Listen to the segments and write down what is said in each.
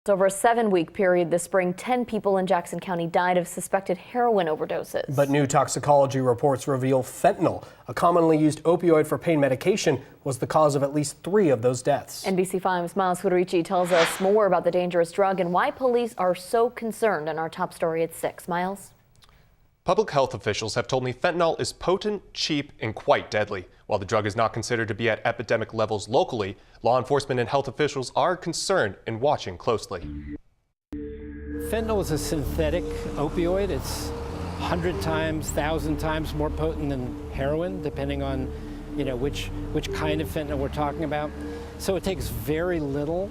Over a 7-week period this spring, 10 people in Jackson County died of suspected heroin overdoses. But new toxicology reports reveal fentanyl, a commonly used opioid for pain medication, was the cause of at least 3 of those deaths. NBC5's Miles Federici tells us more about the dangerous drug and why police are so concerned in our top story at 6. Miles? Public health officials have told me fentanyl is potent, cheap, and quite deadly. While the drug is not considered to be at epidemic levels locally, law enforcement and health officials are concerned and watching closely. Fentanyl is a synthetic opioid. It's 100 times, 1,000 times more potent than heroin, depending on, which kind of fentanyl we're talking about. So it takes very little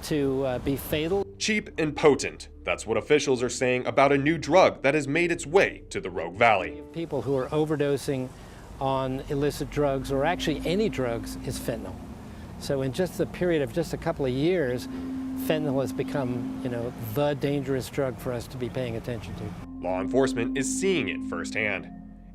to be fatal. Cheap and potent. That's what officials are saying about a new drug that has made its way to the Rogue Valley. People who are overdosing on illicit drugs, or actually any drugs, is fentanyl. So in just the period of just a couple of years, fentanyl has become, the dangerous drug for us to be paying attention to. Law enforcement is seeing it firsthand.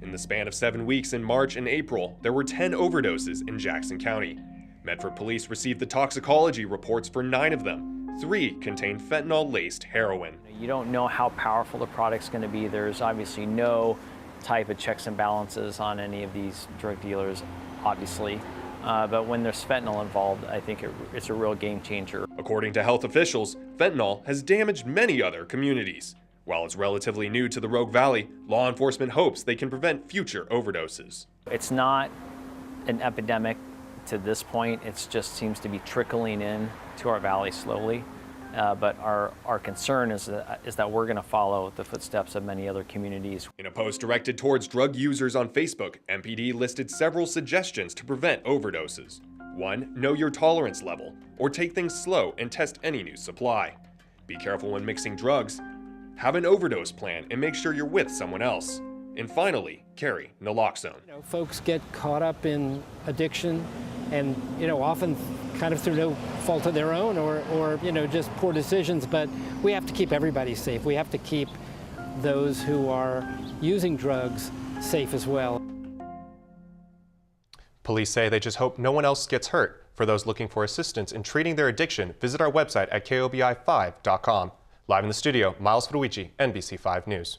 In the span of 7 weeks in March and April, there were 10 overdoses in Jackson County. Medford police received the toxicology reports for 9 of them. 3 contained fentanyl-laced heroin. You don't know how powerful the product's going to be. There's obviously no type of checks and balances on any of these drug dealers, obviously. But when there's fentanyl involved, I think it's a real game changer. According to health officials, fentanyl has damaged many other communities. While it's relatively new to the Rogue Valley, law enforcement hopes they can prevent future overdoses. It's not an epidemic to this point. It just seems to be trickling in to our valley slowly. But our concern is that we're going to follow the footsteps of many other communities. In a post directed towards drug users on Facebook, MPD listed several suggestions to prevent overdoses. 1. Know your tolerance level, or take things slow and test any new supply. Be careful when mixing drugs. Have an overdose plan and make sure you're with someone else. And finally, carry naloxone. Folks get caught up in addiction and, often kind of through no fault of their own or just poor decisions, but we have to keep everybody safe. We have to keep those who are using drugs safe as well. Police say they just hope no one else gets hurt. For those looking for assistance in treating their addiction, visit our website at KOBI-5.com. Live in the studio, Miles Federici, NBC5 News.